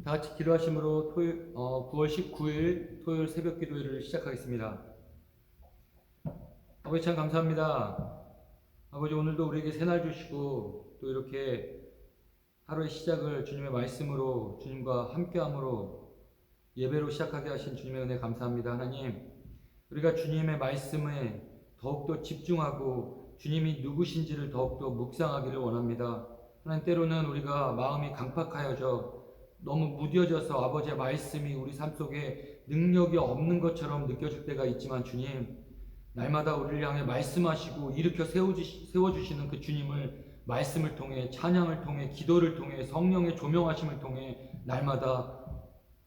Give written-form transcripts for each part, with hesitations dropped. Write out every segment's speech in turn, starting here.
다 같이 기도하심으로 9월 19일 토요일 새벽 기도회를 시작하겠습니다. 아버지 참 감사합니다. 아버지 오늘도 우리에게 새날 주시고 또 이렇게 하루의 시작을 주님의 말씀으로 주님과 함께함으로 예배로 시작하게 하신 주님의 은혜 감사합니다. 하나님, 우리가 주님의 말씀에 더욱더 집중하고 주님이 누구신지를 더욱더 묵상하기를 원합니다. 하나님, 때로는 우리가 마음이 강팍하여져 너무 무뎌져서 아버지의 말씀이 우리 삶 속에 능력이 없는 것처럼 느껴질 때가 있지만 주님, 날마다 우리를 향해 말씀하시고 일으켜 세워주시는 그 주님을 말씀을 통해, 찬양을 통해, 기도를 통해, 성령의 조명하심을 통해 날마다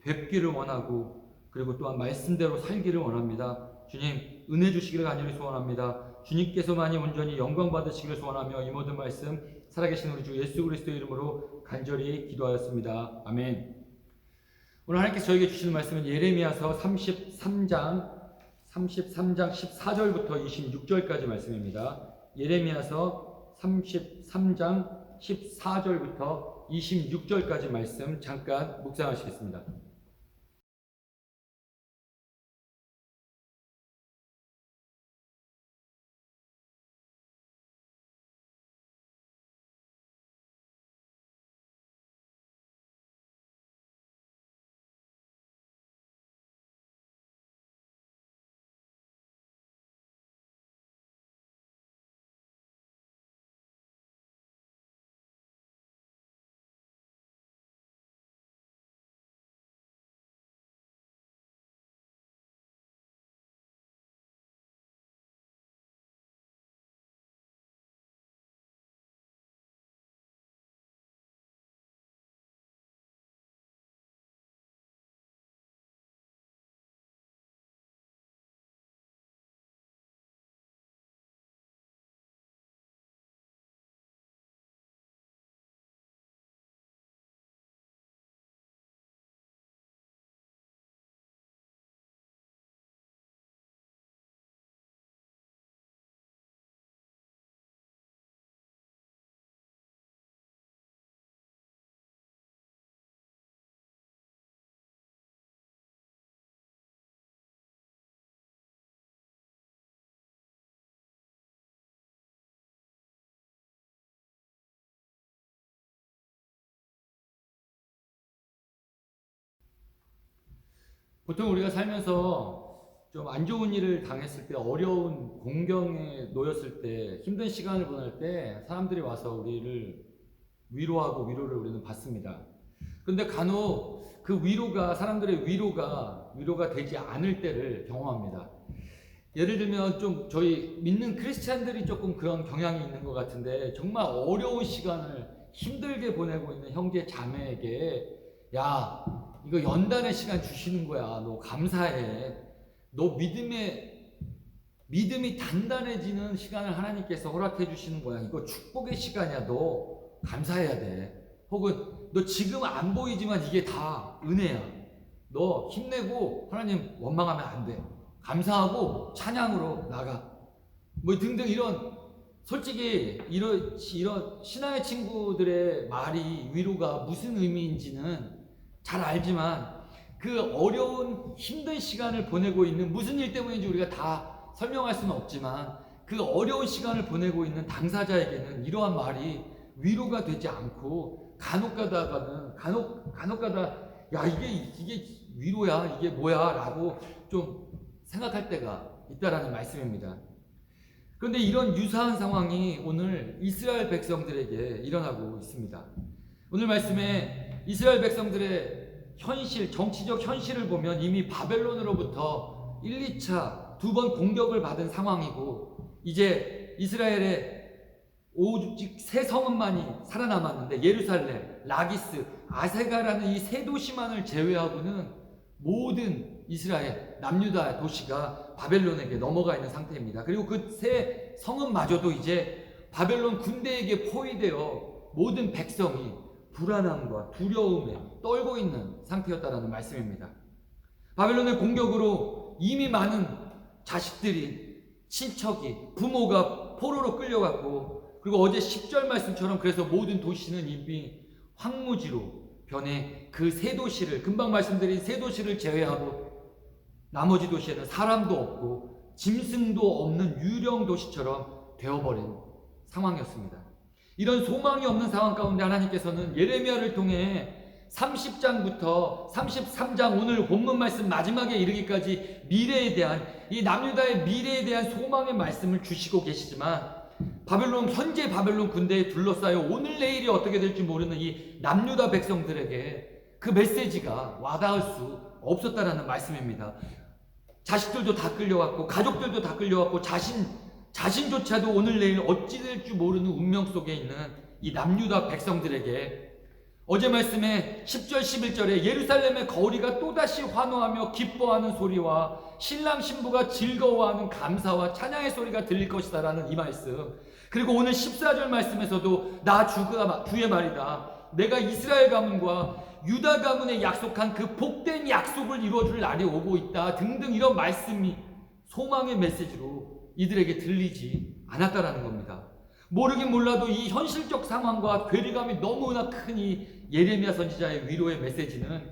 뵙기를 원하고, 그리고 또한 말씀대로 살기를 원합니다. 주님, 은혜 주시기를 간절히 소원합니다. 주님께서만이 온전히 영광 받으시기를 소원하며 이 모든 말씀 살아계신 우리 주 예수 그리스도의 이름으로 간절히 기도하였습니다. 아멘. 오늘 하나님께서 저에게 주시는 말씀은 예레미야서 33장 14절부터 26절까지 말씀입니다. 예레미야서 33장 14절부터 26절까지 말씀 잠깐 묵상하시겠습니다. 보통 우리가 살면서 좀 안 좋은 일을 당했을 때, 어려운 공경에 놓였을 때, 힘든 시간을 보낼 때 사람들이 와서 우리를 위로하고 위로를 우리는 받습니다. 그런데 간혹 그 위로가, 사람들의 위로가 되지 않을 때를 경험합니다. 예를 들면 좀 저희 믿는 크리스찬들이 조금 그런 경향이 있는 것 같은데, 정말 어려운 시간을 힘들게 보내고 있는 형제 자매에게, 야, 이거 연단의 시간 주시는 거야. 너 감사해. 너 믿음이 단단해지는 시간을 하나님께서 허락해 주시는 거야. 이거 축복의 시간이야. 너 감사해야 돼. 혹은 너 지금 안 보이지만 이게 다 은혜야. 너 힘내고 하나님 원망하면 안 돼. 감사하고 찬양으로 나가. 뭐 등등 이런, 솔직히 이런 신앙의 친구들의 말이 위로가 무슨 의미인지는 잘 알지만, 그 어려운 힘든 시간을 보내고 있는, 무슨 일 때문인지 우리가 다 설명할 수는 없지만 그 어려운 시간을 보내고 있는 당사자에게는 이러한 말이 위로가 되지 않고, 간혹가다 야, 이게 위로야, 이게 뭐야 라고 좀 생각할 때가 있다라는 말씀입니다. 그런데 이런 유사한 상황이 오늘 이스라엘 백성들에게 일어나고 있습니다. 오늘 말씀에 이스라엘 백성들의 현실, 정치적 현실을 보면 이미 바벨론으로부터 1, 2차 두 번 공격을 받은 상황이고, 이제 이스라엘의 오직 세 성읍만이 살아남았는데, 예루살렘, 라기스, 아세가라는 이 세 도시만을 제외하고는 모든 이스라엘 남유다 도시가 바벨론에게 넘어가 있는 상태입니다. 그리고 그 세 성읍마저도 이제 바벨론 군대에게 포위되어 모든 백성이 불안함과 두려움에 떨고 있는 상태였다라는 말씀입니다. 바벨론의 공격으로 이미 많은 자식들이, 친척이, 부모가 포로로 끌려갔고, 그리고 어제 10절 말씀처럼 그래서 모든 도시는 이미 황무지로 변에 그 세 도시를, 금방 말씀드린 세 도시를 제외하고 나머지 도시에는 사람도 없고 짐승도 없는 유령 도시처럼 되어버린 상황이었습니다. 이런 소망이 없는 상황 가운데 하나님께서는 예레미야를 통해 30장부터 33장 오늘 본문 말씀 마지막에 이르기까지 미래에 대한, 이 남유다의 미래에 대한 소망의 말씀을 주시고 계시지만, 현재 바벨론 군대에 둘러싸여 오늘 내일이 어떻게 될지 모르는 이 남유다 백성들에게 그 메시지가 와닿을 수 없었다라는 말씀입니다. 자식들도 다 끌려왔고 가족들도 다 끌려왔고 자신조차도 오늘 내일 어찌 될지 모르는 운명 속에 있는 이 남유다 백성들에게 어제 말씀에 10절 11절에 예루살렘의 거리가 또다시 환호하며 기뻐하는 소리와 신랑 신부가 즐거워하는 감사와 찬양의 소리가 들릴 것이다 라는 이 말씀, 그리고 오늘 14절 말씀에서도 나 주의 말이다, 내가 이스라엘 가문과 유다 가문에 약속한 그 복된 약속을 이루어줄 날이 오고 있다 등등 이런 말씀이 소망의 메시지로 이들에게 들리지 않았다라는 겁니다. 모르긴 몰라도 이 현실적 상황과 괴리감이 너무나 큰 이 예레미야 선지자의 위로의 메시지는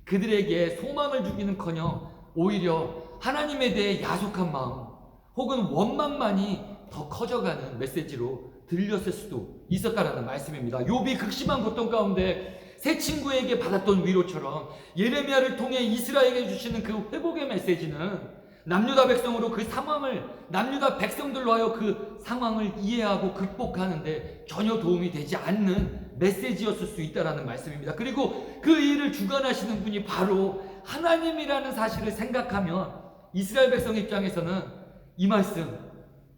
그들에게 소망을 주기는커녕 오히려 하나님에 대해 야속한 마음 혹은 원망만이 더 커져가는 메시지로 들렸을 수도 있었다라는 말씀입니다. 욥이 극심한 고통 가운데 새 친구에게 받았던 위로처럼 예레미야를 통해 이스라엘에게 주시는 그 회복의 메시지는 남유다 백성으로 그 상황을, 남유다 백성들로 하여 그 상황을 이해하고 극복하는데 전혀 도움이 되지 않는 메시지였을 수 있다라는 말씀입니다. 그리고 그 일을 주관하시는 분이 바로 하나님이라는 사실을 생각하면 이스라엘 백성 입장에서는 이 말씀,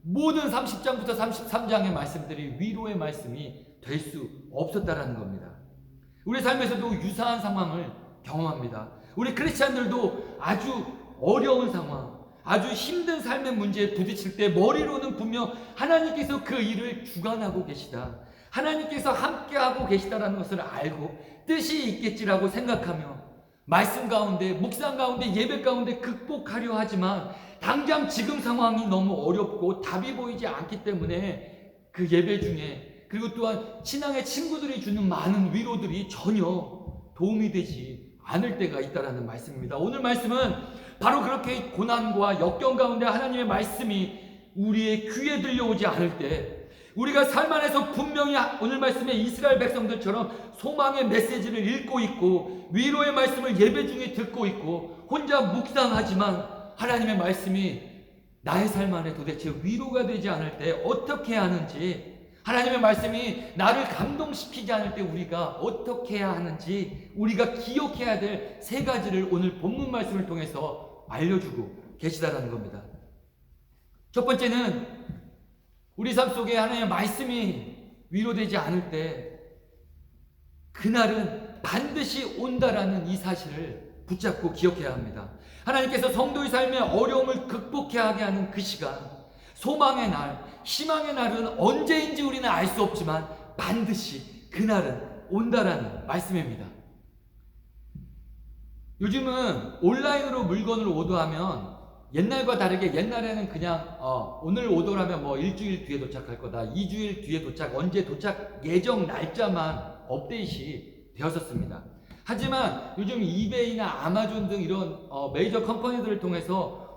모든 30장부터 33장의 말씀들이 위로의 말씀이 될 수 없었다라는 겁니다. 우리 삶에서도 유사한 상황을 경험합니다. 우리 크리스찬들도 아주 어려운 상황, 아주 힘든 삶의 문제에 부딪힐 때 머리로는 분명 하나님께서 그 일을 주관하고 계시다, 하나님께서 함께하고 계시다라는 것을 알고 뜻이 있겠지라고 생각하며 말씀 가운데, 묵상 가운데, 예배 가운데 극복하려 하지만 당장 지금 상황이 너무 어렵고 답이 보이지 않기 때문에 그 예배 중에, 그리고 또한 신앙의 친구들이 주는 많은 위로들이 전혀 도움이 되지 않을 때가 있다라는 말씀입니다. 오늘 말씀은 바로 그렇게 고난과 역경 가운데 하나님의 말씀이 우리의 귀에 들려오지 않을 때, 우리가 삶 안에서 분명히 오늘 말씀에 이스라엘 백성들처럼 소망의 메시지를 읽고 있고 위로의 말씀을 예배 중에 듣고 있고 혼자 묵상하지만 하나님의 말씀이 나의 삶 안에 도대체 위로가 되지 않을 때 어떻게 해야 하는지, 하나님의 말씀이 나를 감동시키지 않을 때 우리가 어떻게 해야 하는지, 우리가 기억해야 될 세 가지를 오늘 본문 말씀을 통해서 알려주고 계시다라는 겁니다. 첫 번째는 우리 삶 속에 하나님의 말씀이 위로되지 않을 때 그날은 반드시 온다라는 이 사실을 붙잡고 기억해야 합니다. 하나님께서 성도의 삶의 어려움을 극복해야 하게 하는 그 시간, 소망의 날, 희망의 날은 언제인지 우리는 알 수 없지만 반드시 그날은 온다라는 말씀입니다. 요즘은 온라인으로 물건을 오더하면 옛날과 다르게, 옛날에는 그냥 오늘 오더라면 뭐 일주일 뒤에 도착할 거다, 2주일 뒤에 도착, 언제 도착 예정 날짜만 업데이트 되었었습니다. 하지만 요즘 이베이나 아마존 등 이런 메이저 컴퍼니들을 통해서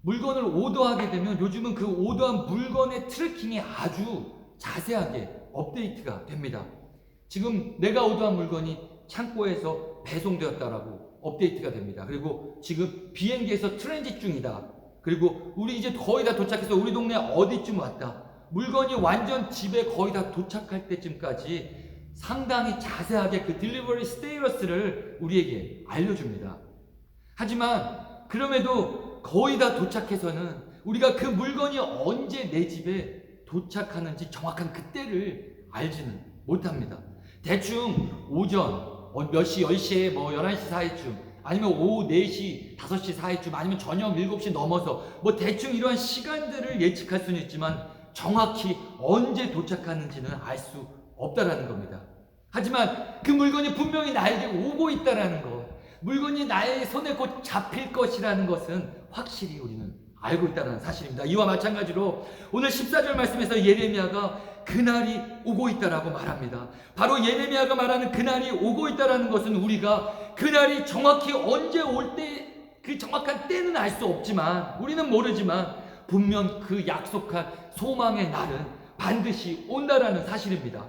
물건을 오더하게 되면 요즘은 그 오더한 물건의 트래킹이 아주 자세하게 업데이트가 됩니다. 지금 내가 오더한 물건이 창고에서 배송되었다라고 업데이트가 됩니다. 그리고 지금 비행기에서 트랜짓 중이다. 그리고 우리 이제 거의 다 도착해서 우리 동네 어디쯤 왔다. 물건이 완전 집에 거의 다 도착할 때쯤까지 상당히 자세하게 그 딜리버리 스테이러스를 우리에게 알려줍니다. 하지만 그럼에도 거의 다 도착해서는 우리가 그 물건이 언제 내 집에 도착하는지 정확한 그때를 알지는 못합니다. 대충 오전 몇 시, 10시에 뭐 11시 사이쯤, 아니면 오후 4시, 5시 사이쯤, 아니면 저녁 7시 넘어서 뭐 대충 이러한 시간들을 예측할 수는 있지만 정확히 언제 도착하는지는 알 수 없다라는 겁니다. 하지만 그 물건이 분명히 나에게 오고 있다라는 것, 물건이 나의 손에 곧 잡힐 것이라는 것은 확실히 우리는 알고 있다는 사실입니다. 이와 마찬가지로 오늘 14절 말씀에서 예레미야가 그날이 오고 있다라고 말합니다. 바로 예레미야가 말하는 그날이 오고 있다라는 것은 우리가 그날이 정확히 언제 올 때 그 정확한 때는 알 수 없지만 우리는 모르지만 분명 그 약속한 소망의 날은 반드시 온다라는 사실입니다.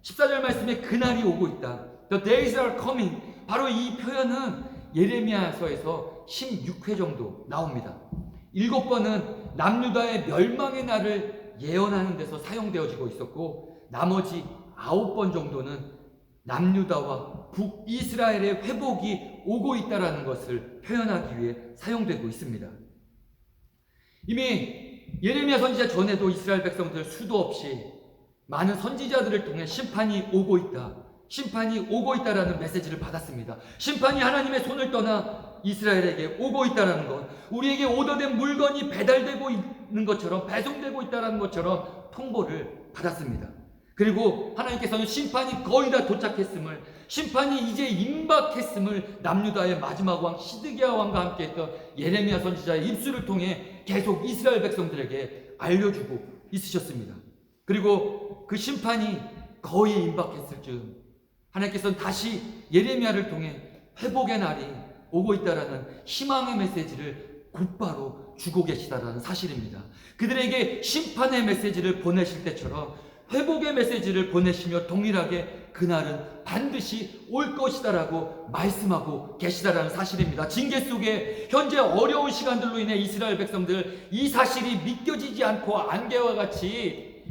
14절 말씀에 그날이 오고 있다. The days are coming. 바로 이 표현은 예레미야서에서 16회 정도 나옵니다. 7번은 남유다의 멸망의 날을 예언하는 데서 사용되어지고 있었고 나머지 9번 정도는 남유다와 북이스라엘의 회복이 오고 있다는 것을 표현하기 위해 사용되고 있습니다. 이미 예레미야 선지자 전에도 이스라엘 백성들 수도 없이 많은 선지자들을 통해 심판이 오고 있다. 심판이 오고 있다라는 메시지를 받았습니다. 심판이 하나님의 손을 떠나 이스라엘에게 오고 있다는 것, 우리에게 오더된 물건이 배달되고 있는 것처럼 배송되고 있다는 것처럼 통보를 받았습니다. 그리고 하나님께서는 심판이 거의 다 도착했음을, 심판이 이제 임박했음을 남유다의 마지막 왕 시드기야 왕과 함께 했던 예레미야 선지자의 입술을 통해 계속 이스라엘 백성들에게 알려주고 있으셨습니다. 그리고 그 심판이 거의 임박했을 즈음 하나님께서는 다시 예레미야를 통해 회복의 날이 오고 있다라는 희망의 메시지를 곧바로 주고 계시다라는 사실입니다. 그들에게 심판의 메시지를 보내실 때처럼 회복의 메시지를 보내시며 동일하게 그날은 반드시 올 것이다라고 말씀하고 계시다라는 사실입니다. 징계 속에 현재 어려운 시간들로 인해 이스라엘 백성들 이 사실이 믿겨지지 않고 안개와 같이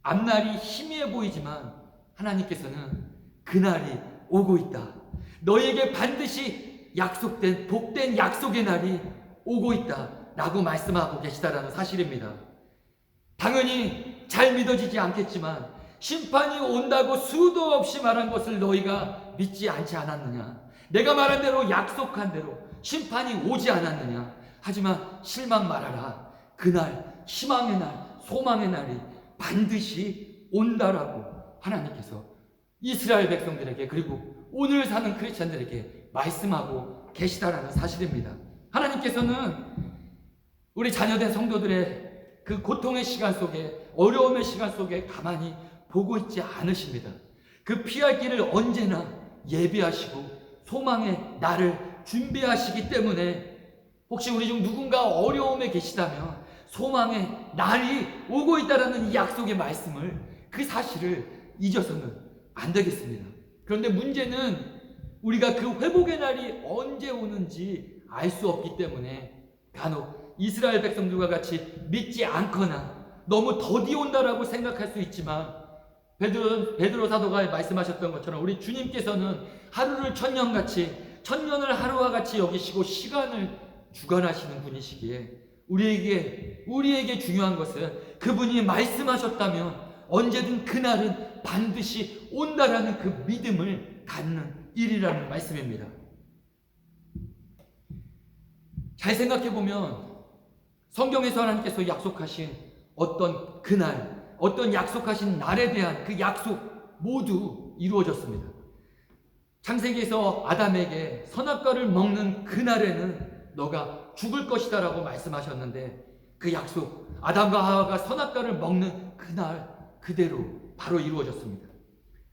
앞날이 희미해 보이지만 하나님께서는 그날이 오고 있다. 너에게 반드시 약속된 복된 약속의 날이 오고 있다 라고 말씀하고 계시다라는 사실입니다. 당연히 잘 믿어지지 않겠지만 심판이 온다고 수도 없이 말한 것을 너희가 믿지 않지 않았느냐? 내가 말한 대로 약속한 대로 심판이 오지 않았느냐? 하지만 실망 말아라. 그날 희망의 날, 소망의 날이 반드시 온다라고 하나님께서 이스라엘 백성들에게 그리고 오늘 사는 크리스찬들에게 말씀하고 계시다라는 사실입니다. 하나님께서는 우리 자녀된 성도들의 그 고통의 시간 속에 어려움의 시간 속에 가만히 보고 있지 않으십니다. 그 피할 길을 언제나 예비하시고 소망의 날을 준비하시기 때문에 혹시 우리 중 누군가 어려움에 계시다면 소망의 날이 오고 있다는 이 약속의 말씀을 그 사실을 잊어서는 안 되겠습니다. 그런데 문제는 우리가 그 회복의 날이 언제 오는지 알 수 없기 때문에 간혹 이스라엘 백성들과 같이 믿지 않거나 너무 더디 온다라고 생각할 수 있지만 베드로 사도가 말씀하셨던 것처럼 우리 주님께서는 하루를 천년같이 천년을 하루와 같이 여기시고 시간을 주관하시는 분이시기에 우리에게 중요한 것은 그분이 말씀하셨다면 언제든 그날은 반드시 온다라는 그 믿음을 갖는 일이라는 말씀입니다. 잘 생각해보면 성경에서 하나님께서 약속하신 어떤 그날, 어떤 약속하신 날에 대한 그 약속 모두 이루어졌습니다. 창세기에서 아담에게 선악과를 먹는 그날에는 너가 죽을 것이다 라고 말씀하셨는데 그 약속, 아담과 하와가 선악과를 먹는 그날 그대로 바로 이루어졌습니다.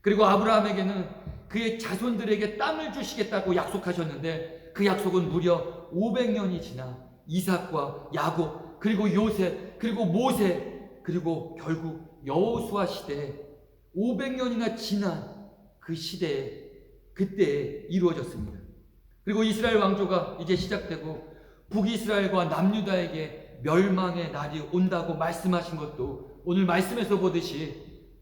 그리고 아브라함에게는 그의 자손들에게 땅을 주시겠다고 약속하셨는데 그 약속은 무려 500년이 지나 이삭과 야곱 그리고 요셉 그리고 모세 그리고 결국 여호수아 시대에 500년이나 지난 그 시대에 그때에 이루어졌습니다. 그리고 이스라엘 왕조가 이제 시작되고 북이스라엘과 남유다에게 멸망의 날이 온다고 말씀하신 것도 오늘 말씀에서 보듯이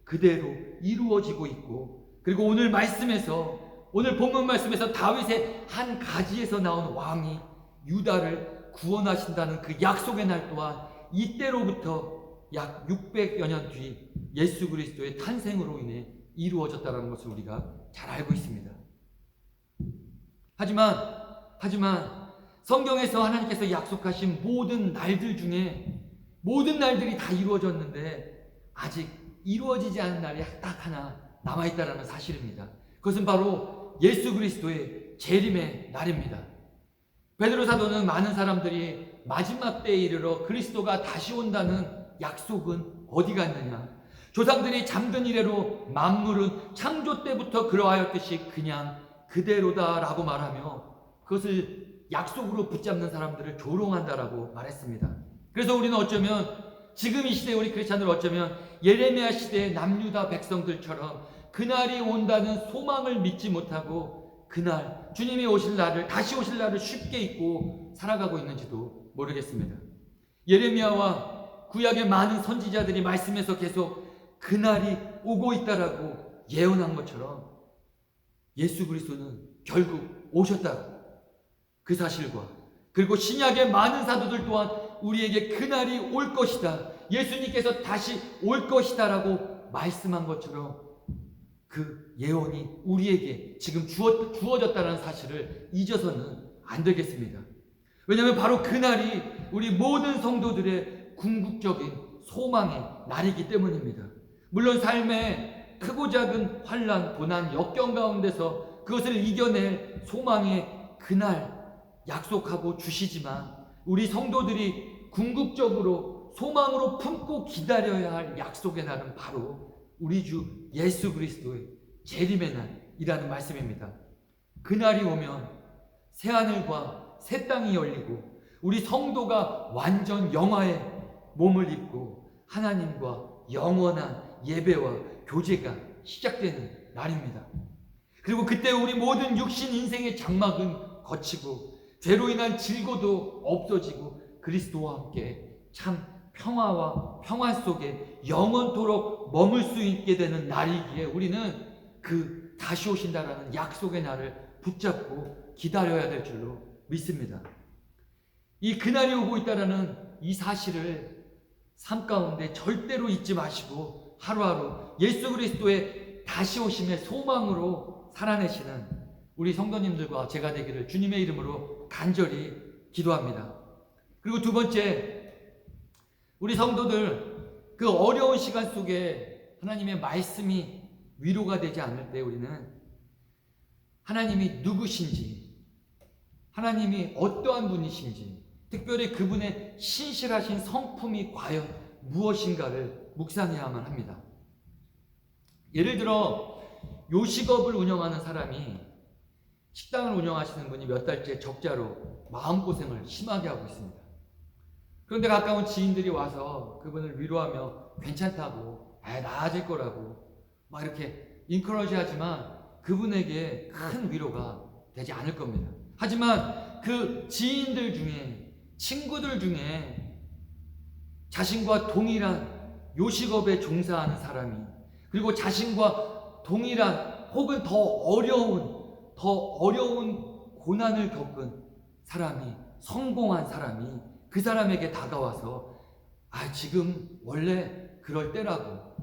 그대로 이루어지고 있고 그리고 오늘 본문 말씀에서 다윗의 한 가지에서 나온 왕이 유다를 구원하신다는 그 약속의 날 또한 이때로부터 약 600여 년 뒤 예수 그리스도의 탄생으로 인해 이루어졌다는 것을 우리가 잘 알고 있습니다. 하지만 성경에서 하나님께서 약속하신 모든 날들 중에 모든 날들이 다 이루어졌는데 아직 이루어지지 않은 날이 딱 하나 남아있다는 사실입니다. 그것은 바로 예수 그리스도의 재림의 날입니다. 베드로 사도는 많은 사람들이 마지막 때에 이르러 그리스도가 다시 온다는 약속은 어디 갔느냐? 조상들이 잠든 이래로 만물은 창조 때부터 그러하였듯이 그냥 그대로다라고 말하며 그것을 약속으로 붙잡는 사람들을 조롱한다라고 말했습니다. 그래서 우리는 어쩌면 지금 이 시대에 우리 크리스찬들 어쩌면 예레미야 시대의 남유다 백성들처럼 그날이 온다는 소망을 믿지 못하고 그날 주님이 오실 날을 다시 오실 날을 쉽게 잊고 살아가고 있는지도 모르겠습니다. 예레미야와 구약의 많은 선지자들이 말씀에서 계속 그날이 오고 있다라고 예언한 것처럼 예수 그리스도는 결국 오셨다고 그 사실과 그리고 신약의 많은 사도들 또한 우리에게 그날이 올 것이다. 예수님께서 다시 올 것이다 라고 말씀한 것처럼 그 예언이 우리에게 지금 주어졌다는 사실을 잊어서는 안 되겠습니다. 왜냐하면 바로 그날이 우리 모든 성도들의 궁극적인 소망의 날이기 때문입니다. 물론 삶의 크고 작은 환난, 고난, 역경 가운데서 그것을 이겨낼 소망의 그날 약속하고 주시지만 우리 성도들이 궁극적으로 소망으로 품고 기다려야 할 약속의 날은 바로 우리 주 예수 그리스도의 재림의 날이라는 말씀입니다. 그날이 오면 새하늘과 새 땅이 열리고 우리 성도가 완전 영화의 몸을 입고 하나님과 영원한 예배와 교제가 시작되는 날입니다. 그리고 그때 우리 모든 육신 인생의 장막은 거치고 죄로 인한 질고도 없어지고 그리스도와 함께 참 평화와 평화 속에 영원토록 머물 수 있게 되는 날이기에 우리는 그 다시 오신다라는 약속의 날을 붙잡고 기다려야 될 줄로 믿습니다. 이 그날이 오고 있다라는 이 사실을 삶 가운데 절대로 잊지 마시고 하루하루 예수 그리스도의 다시 오심의 소망으로 살아내시는 우리 성도님들과 제가 되기를 주님의 이름으로 간절히 기도합니다. 그리고 두 번째, 우리 성도들 그 어려운 시간 속에 하나님의 말씀이 위로가 되지 않을 때 우리는 하나님이 누구신지, 하나님이 어떠한 분이신지, 특별히 그분의 신실하신 성품이 과연 무엇인가를 묵상해야만 합니다. 예를 들어 요식업을 운영하는 사람이 식당을 운영하시는 분이 몇 달째 적자로 마음고생을 심하게 하고 있습니다. 그런데 가까운 지인들이 와서 그분을 위로하며 괜찮다고 나아질 거라고 막 이렇게 인커러지 하지만 그분에게 큰 위로가 되지 않을 겁니다. 하지만 그 지인들 중에 친구들 중에 자신과 동일한 요식업에 종사하는 사람이 그리고 자신과 동일한 혹은 더 어려운 고난을 겪은 사람이 성공한 사람이 그 사람에게 다가와서 지금 원래 그럴 때라고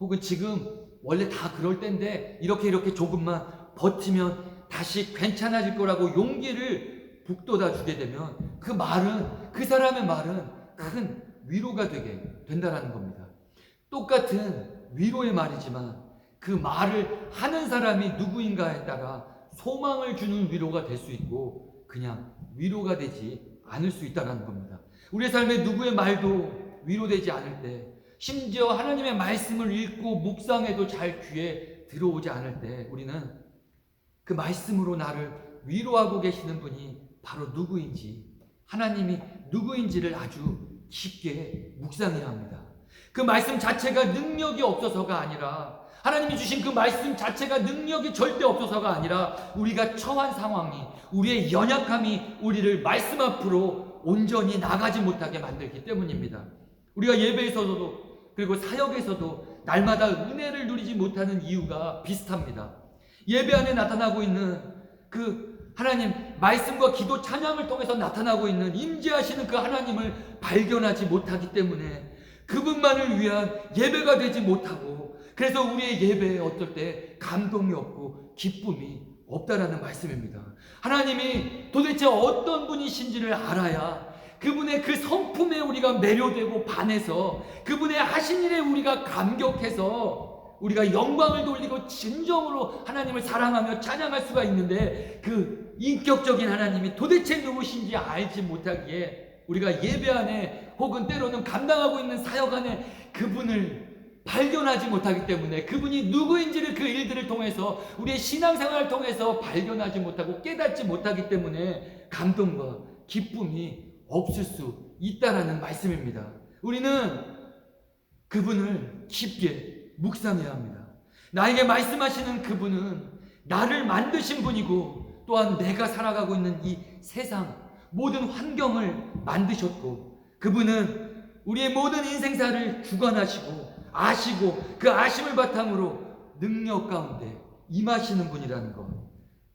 혹은 지금 원래 다 그럴 때인데 이렇게 조금만 버티면 다시 괜찮아질 거라고 용기를 북돋아 주게 되면 그 사람의 말은 큰 위로가 되게 된다라는 겁니다. 똑같은 위로의 말이지만 그 말을 하는 사람이 누구인가에 따라 소망을 주는 위로가 될 수 있고 그냥 위로가 되지 않을 수 있다는 겁니다. 우리의 삶에 누구의 말도 위로되지 않을 때 심지어 하나님의 말씀을 읽고 묵상해도 잘 귀에 들어오지 않을 때 우리는 그 말씀으로 나를 위로하고 계시는 분이 바로 누구인지 하나님이 누구인지를 아주 깊게 묵상해야 합니다. 그 말씀 자체가 능력이 없어서가 아니라 하나님이 주신 그 말씀 자체가 능력이 절대 없어서가 아니라 우리가 처한 상황이 우리의 연약함이 우리를 말씀 앞으로 온전히 나가지 못하게 만들기 때문입니다. 우리가 예배에서도 그리고 사역에서도 날마다 은혜를 누리지 못하는 이유가 비슷합니다. 예배 안에 나타나고 있는 그 하나님 말씀과 기도 찬양을 통해서 나타나고 있는 임재하시는 그 하나님을 발견하지 못하기 때문에 그분만을 위한 예배가 되지 못하고 그래서 우리의 예배에 어떨 때 감동이 없고 기쁨이 없다라는 말씀입니다. 하나님이 도대체 어떤 분이신지를 알아야 그분의 그 성품에 우리가 매료되고 반해서 그분의 하신 일에 우리가 감격해서 우리가 영광을 돌리고 진정으로 하나님을 사랑하며 찬양할 수가 있는데 그 인격적인 하나님이 도대체 누구신지 알지 못하기에 우리가 예배 안에 혹은 때로는 감당하고 있는 사역 안에 그분을 발견하지 못하기 때문에, 그분이 누구인지를 그 일들을 통해서, 우리의 신앙생활을 통해서 발견하지 못하고 깨닫지 못하기 때문에 감동과 기쁨이 없을 수 있다라는 말씀입니다. 우리는 그분을 깊게 묵상해야 합니다. 나에게 말씀하시는 그분은 나를 만드신 분이고, 또한 내가 살아가고 있는 이 세상 모든 환경을 만드셨고, 그분은 우리의 모든 인생사를 주관하시고 아시고, 그 아심을 바탕으로 능력 가운데 임하시는 분이라는 것,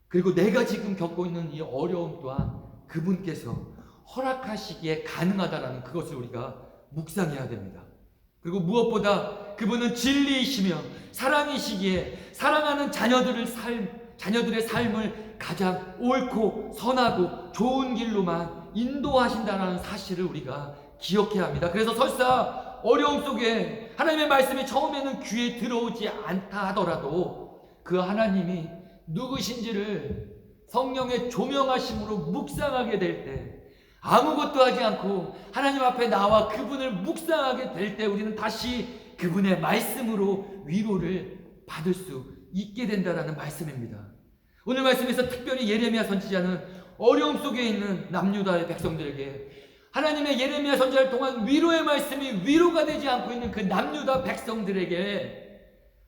그리고 내가 지금 겪고 있는 이 어려움 또한 그분께서 허락하시기에 가능하다라는 그것을 우리가 묵상해야 됩니다. 그리고 무엇보다 그분은 진리이시며 사랑이시기에 사랑하는 자녀들의 삶을 가장 옳고 선하고 좋은 길로만 인도하신다는 사실을 우리가 기억해야 합니다. 그래서 설사 어려움 속에 하나님의 말씀이 처음에는 귀에 들어오지 않다 하더라도 그 하나님이 누구신지를 성령의 조명하심으로 묵상하게 될 때, 아무것도 하지 않고 하나님 앞에 나와 그분을 묵상하게 될 때 우리는 다시 그분의 말씀으로 위로를 받을 수 있게 된다는 말씀입니다. 오늘 말씀에서 특별히 예레미야 선지자는 어려움 속에 있는 남유다의 백성들에게 하나님의 예레미야 선지자를 통한 위로의 말씀이 위로가 되지 않고 있는 그 남유다 백성들에게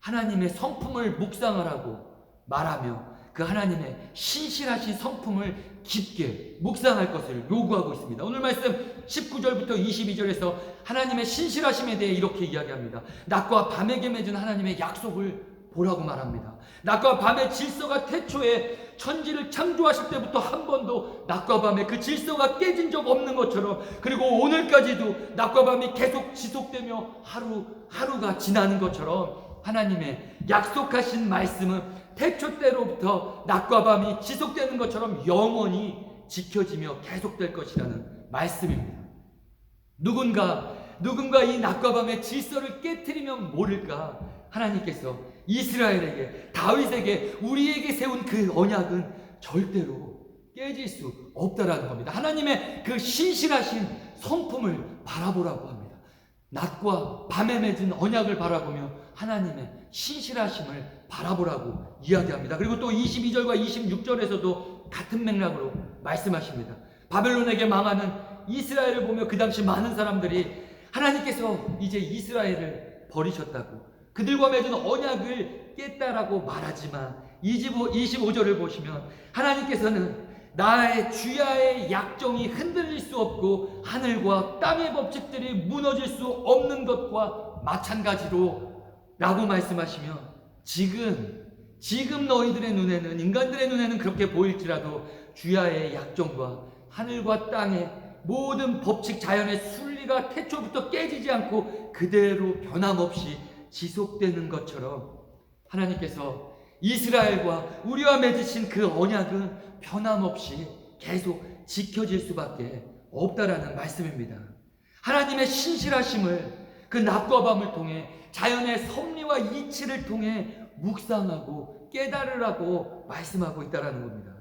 하나님의 성품을 묵상하라고 말하며 그 하나님의 신실하신 성품을 깊게 묵상할 것을 요구하고 있습니다. 오늘 말씀 19절부터 22절에서 하나님의 신실하심에 대해 이렇게 이야기합니다. 낮과 밤에게 맺은 하나님의 약속을 보라고 말합니다. 낮과 밤의 질서가 태초에 천지를 창조하실 때부터 한 번도 낮과 밤에 그 질서가 깨진 적 없는 것처럼, 그리고 오늘까지도 낮과 밤이 계속 지속되며 하루가 지나는 것처럼 하나님의 약속하신 말씀은 태초 때로부터 낮과 밤이 지속되는 것처럼 영원히 지켜지며 계속될 것이라는 말씀입니다. 누군가 이 낮과 밤의 질서를 깨트리면 모를까 하나님께서 이스라엘에게, 다윗에게, 우리에게 세운 그 언약은 절대로 깨질 수 없다라는 겁니다. 하나님의 그 신실하신 성품을 바라보라고 합니다. 낮과 밤에 맺은 언약을 바라보며 하나님의 신실하심을 바라보라고 이야기합니다. 그리고 또 22절과 26절에서도 같은 맥락으로 말씀하십니다. 바벨론에게 망하는 이스라엘을 보며 그 당시 많은 사람들이 하나님께서 이제 이스라엘을 버리셨다고, 그들과 맺은 언약을 깼다라고 말하지만 25절을 보시면 하나님께서는 나의 주야의 약정이 흔들릴 수 없고 하늘과 땅의 법칙들이 무너질 수 없는 것과 마찬가지로 라고 말씀하시며, 지금 너희들의 눈에는, 인간들의 눈에는 그렇게 보일지라도 주야의 약정과 하늘과 땅의 모든 법칙, 자연의 순리가 태초부터 깨지지 않고 그대로 변함없이 지속되는 것처럼 하나님께서 이스라엘과 우리와 맺으신 그 언약은 변함없이 계속 지켜질 수밖에 없다라는 말씀입니다. 하나님의 신실하심을 그 낮과 밤을 통해, 자연의 섭리와 이치를 통해 묵상하고 깨달으라고 말씀하고 있다는 겁니다.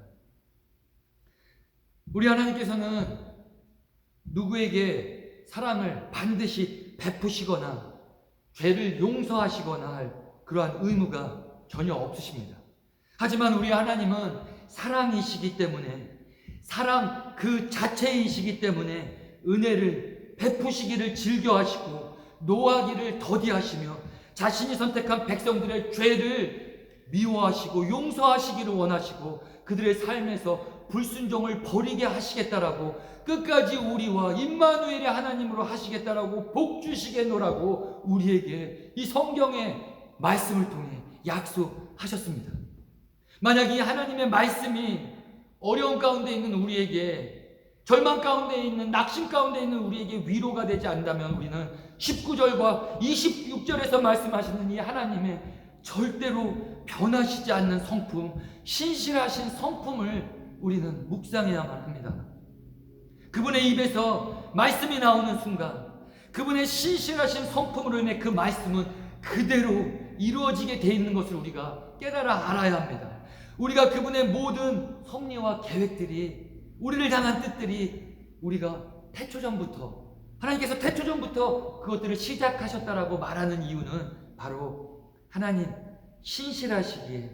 우리 하나님께서는 누구에게 사랑을 반드시 베푸시거나 죄를 용서하시거나 할 그러한 의무가 전혀 없으십니다. 하지만 우리 하나님은 사랑이시기 때문에, 사랑 그 자체이시기 때문에 은혜를 베푸시기를 즐겨하시고 노하기를 더디하시며 자신이 선택한 백성들의 죄를 미워하시고 용서하시기를 원하시고 그들의 삶에서 불순종을 버리게 하시겠다라고, 끝까지 우리와 임마누엘의 하나님으로 하시겠다라고, 복 주시겠노라고 우리에게 이 성경의 말씀을 통해 약속하셨습니다. 만약 이 하나님의 말씀이 어려움 가운데 있는 우리에게, 절망 가운데 있는, 낙심 가운데 있는 우리에게 위로가 되지 않는다면 우리는 19절과 26절에서 말씀하시는 이 하나님의 절대로 변하시지 않는 성품, 신실하신 성품을 우리는 묵상해야만 합니다. 그분의 입에서 말씀이 나오는 순간 그분의 신실하신 성품으로 인해 그 말씀은 그대로 이루어지게 돼 있는 것을 우리가 깨달아 알아야 합니다. 우리가 그분의 모든 섭리와 계획들이, 우리를 향한 뜻들이 우리가 태초전부터 하나님께서 태초전부터 그것들을 시작하셨다라고 말하는 이유는 바로 하나님 신실하시기에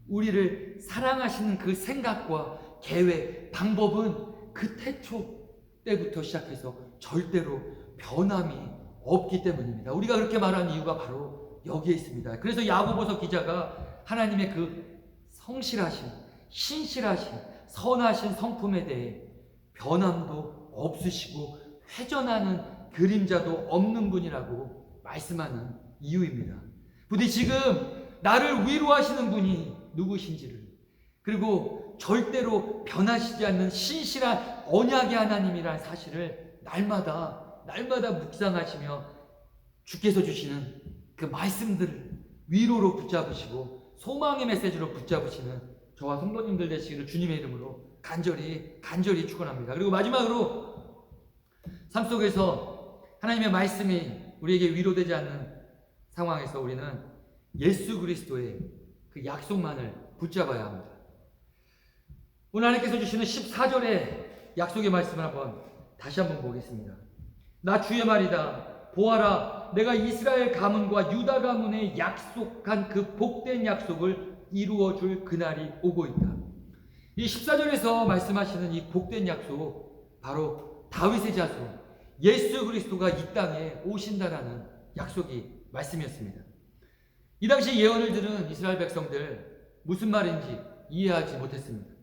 우리를 사랑하시는 그 생각과 계획, 방법은 그 태초 때부터 시작해서 절대로 변함이 없기 때문입니다. 우리가 그렇게 말하는 이유가 바로 여기에 있습니다. 그래서 야고보서 기자가 하나님의 그 성실하신, 신실하신, 선하신 성품에 대해 변함도 없으시고 회전하는 그림자도 없는 분이라고 말씀하는 이유입니다. 부디 지금 나를 위로하시는 분이 누구신지를, 그리고 절대로 변하시지 않는 신실한 언약의 하나님이라는 사실을 날마다 묵상하시며 주께서 주시는 그 말씀들을 위로로 붙잡으시고 소망의 메시지로 붙잡으시는 저와 성도님들 되시기를 주님의 이름으로 간절히 축원합니다. 그리고 마지막으로 삶 속에서 하나님의 말씀이 우리에게 위로되지 않는 상황에서 우리는 예수 그리스도의 그 약속만을 붙잡아야 합니다. 오늘 하나님께서 주시는 14절의 약속의 말씀을 다시 한번 보겠습니다. 나 주의 말이다. 보아라, 내가 이스라엘 가문과 유다 가문에 약속한 그 복된 약속을 이루어 줄 그날이 오고 있다. 이 14절에서 말씀하시는 이 복된 약속, 바로 다윗의 자손 예수 그리스도가 이 땅에 오신다라는 약속이 말씀이었습니다. 이 당시 예언을 들은 이스라엘 백성들 무슨 말인지 이해하지 못했습니다.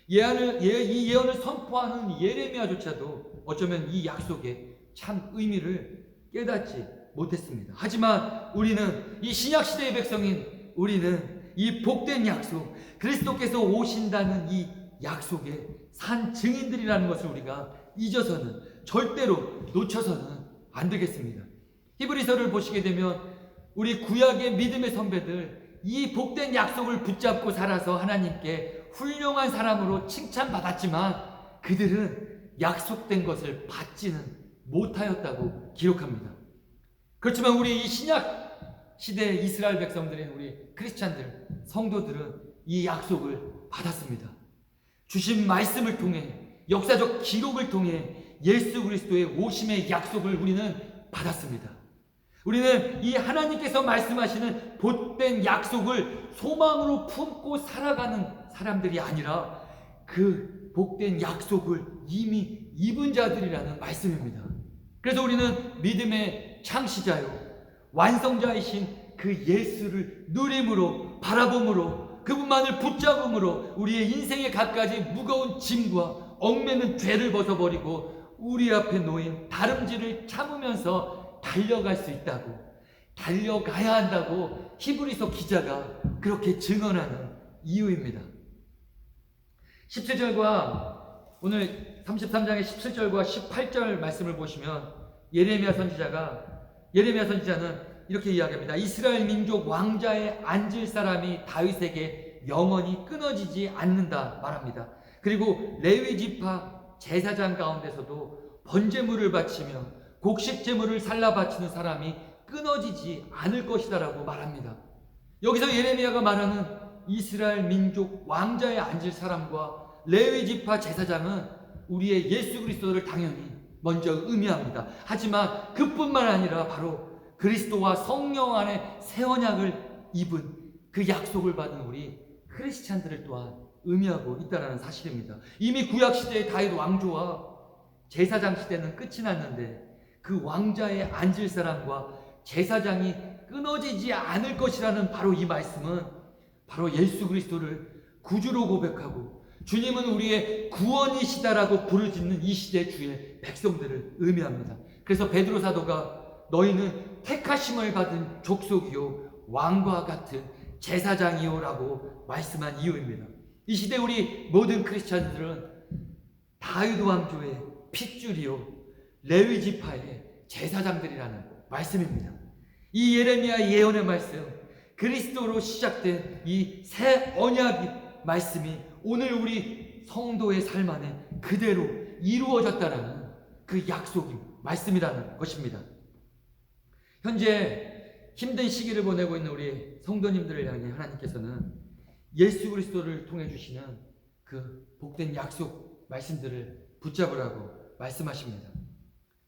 이 예언을 선포하는 예레미야조차도 어쩌면 이 약속의 참 의미를 깨닫지 못했습니다. 하지만 우리는 이 신약시대의 백성인 우리는 이 복된 약속, 그리스도께서 오신다는 이 약속의 산 증인들이라는 것을 우리가 잊어서는, 절대로 놓쳐서는 안 되겠습니다. 히브리서를 보시게 되면 우리 구약의 믿음의 선배들 이 복된 약속을 붙잡고 살아서 하나님께 훌륭한 사람으로 칭찬받았지만 그들은 약속된 것을 받지는 못하였다고 기록합니다. 그렇지만 우리 이 신약 시대 이스라엘 백성들인 우리 크리스찬들, 성도들은 이 약속을 받았습니다. 주신 말씀을 통해, 역사적 기록을 통해 예수 그리스도의 오심의 약속을 우리는 받았습니다. 우리는 이 하나님께서 말씀하시는 복된 약속을 소망으로 품고 살아가는 사람들이 아니라 그 복된 약속을 이미 입은 자들이라는 말씀입니다. 그래서 우리는 믿음의 창시자요 완성자이신 그 예수를 누림으로, 바라봄으로, 그분만을 붙잡음으로 우리의 인생의 갖가지 무거운 짐과 얽매는 죄를 벗어버리고 우리 앞에 놓인 다름질을 참으면서 달려갈 수 있다고, 달려가야 한다고 히브리서 기자가 그렇게 증언하는 이유입니다. 17절과 오늘 33장의 17절과 18절 말씀을 보시면 예레미야 선지자는 이렇게 이야기합니다. 이스라엘 민족 왕자에 앉을 사람이 다윗에게 영원히 끊어지지 않는다 말합니다. 그리고 레위 지파 제사장 가운데서도 번제물을 바치며 곡식 제물을 살라 바치는 사람이 끊어지지 않을 것이다라고 말합니다. 여기서 예레미야가 말하는 이스라엘 민족 왕자에 앉을 사람과 레위 지파 제사장은 우리의 예수 그리스도를 당연히 먼저 의미합니다. 하지만 그뿐만 아니라 바로 그리스도와 성령 안에 새 언약을 입은 그 약속을 받은 우리 크리스찬들을 또한 의미하고 있다는 사실입니다. 이미 구약 시대의 다윗 왕조와 제사장 시대는 끝이 났는데 그 왕자에 앉을 사람과 제사장이 끊어지지 않을 것이라는 바로 이 말씀은 바로 예수 그리스도를 구주로 고백하고 주님은 우리의 구원이시다라고 부르짖는 이 시대 주의 백성들을 의미합니다. 그래서 베드로 사도가 너희는 택하심을 받은 족속이요 왕과 같은 제사장이요 라고 말씀한 이유입니다. 이 시대 우리 모든 크리스찬들은 다윗 왕조의 핏줄이요 레위 지파의 제사장들이라는 말씀입니다. 이 예레미야 예언의 말씀, 그리스도로 시작된 이 새 언약의 말씀이 오늘 우리 성도의 삶 안에 그대로 이루어졌다는 그 약속이 말씀이라는 것입니다. 현재 힘든 시기를 보내고 있는 우리 성도님들을 향해 하나님께서는 예수 그리스도를 통해 주시는 그 복된 약속 말씀들을 붙잡으라고 말씀하십니다.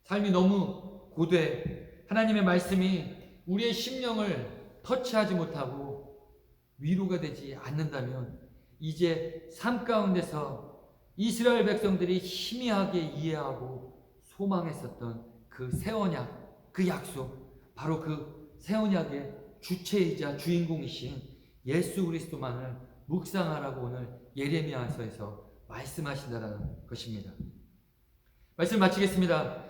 삶이 너무 고돼. 하나님의 말씀이 우리의 심령을 터치하지 못하고 위로가 되지 않는다면 이제 삶 가운데서 이스라엘 백성들이 희미하게 이해하고 소망했었던 그 새 언약, 그 약속, 바로 그 새 언약의 주체이자 주인공이신 예수 그리스도만을 묵상하라고 오늘 예레미야서에서 말씀하신다는 것입니다. 말씀 마치겠습니다.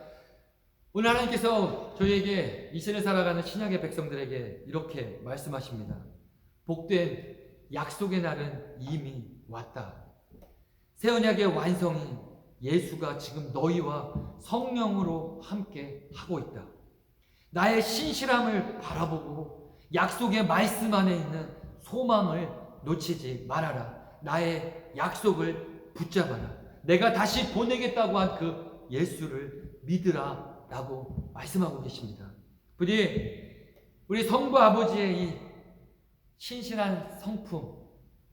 오늘 하나님께서 저희에게 이스라엘 살아가는 신약의 백성들에게 이렇게 말씀하십니다. 복된 약속의 날은 이미 왔다. 새 언약의 완성이 예수가 지금 너희와 성령으로 함께 하고 있다. 나의 신실함을 바라보고 약속의 말씀 안에 있는 소망을 놓치지 말아라. 나의 약속을 붙잡아라. 내가 다시 보내겠다고 한 그 예수를 믿으라 라고 말씀하고 계십니다. 부디 우리 성부 아버지의 이 신실한 성품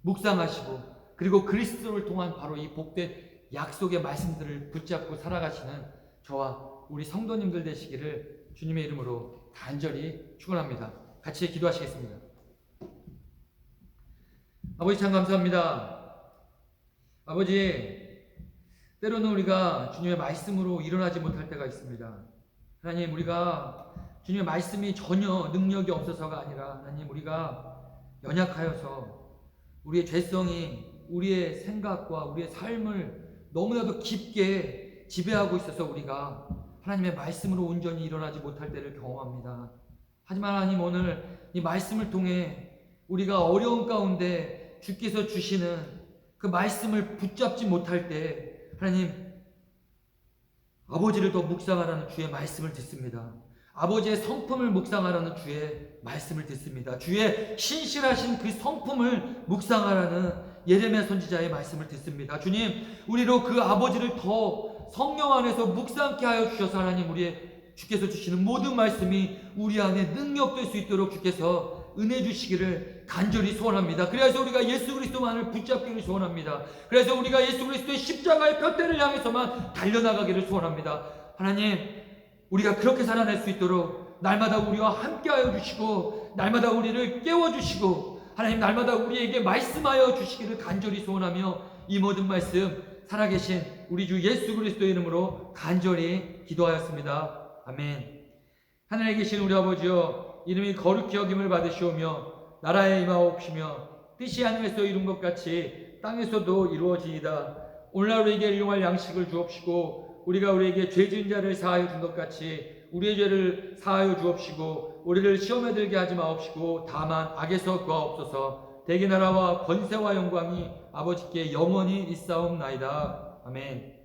묵상하시고 그리고 그리스도를 통한 바로 이 복된 약속의 말씀들을 붙잡고 살아가시는 저와 우리 성도님들 되시기를 주님의 이름으로 간절히 축원합니다. 같이 기도하시겠습니다. 아버지 참 감사합니다. 아버지, 때로는 우리가 주님의 말씀으로 일어나지 못할 때가 있습니다. 하나님, 우리가 주님의 말씀이 전혀 능력이 없어서가 아니라 하나님, 우리가 연약하여서 우리의 죄성이 우리의 생각과 우리의 삶을 너무나도 깊게 지배하고 있어서 우리가 하나님의 말씀으로 온전히 일어나지 못할 때를 경험합니다. 하지만 하나님, 오늘 이 말씀을 통해 우리가 어려운 가운데 주께서 주시는 그 말씀을 붙잡지 못할 때 하나님, 아버지를 더 묵상하라는 주의 말씀을 듣습니다. 아버지의 성품을 묵상하라는 주의 말씀을 듣습니다. 주의 신실하신 그 성품을 묵상하라는 예레미야 선지자의 말씀을 듣습니다. 주님, 우리로 그 아버지를 더 성령 안에서 묵상케 하여 주셔서 하나님, 주께서 주시는 모든 말씀이 우리 안에 능력될 수 있도록 주께서 은혜 주시기를 간절히 소원합니다. 그래서 우리가 예수 그리스도만을 붙잡기를 소원합니다. 그래서 우리가 예수 그리스도의 십자가의 뼘대를 향해서만 달려나가기를 소원합니다. 하나님, 우리가 그렇게 살아낼 수 있도록 날마다 우리와 함께하여 주시고 날마다 우리를 깨워주시고 하나님, 날마다 우리에게 말씀하여 주시기를 간절히 소원하며 이 모든 말씀 살아계신 우리 주 예수 그리스도의 이름으로 간절히 기도하였습니다. 아멘. 하늘에 계신 우리 아버지여, 이름이 거룩히 여김을 받으시오며 나라에 임하옵시며 뜻이 하늘에서 이룬 것 같이 땅에서도 이루어지이다. 오늘날 우리에게 일용할 양식을 주옵시고 우리가 우리에게 죄 지은 자를 사하여 준 것 같이 우리의 죄를 사하여 주옵시고 우리를 시험에 들게 하지 마옵시고 다만 악에서 구하옵소서. 대개 나라와 권세와 영광이 아버지께 영원히 있사옵나이다. 아멘.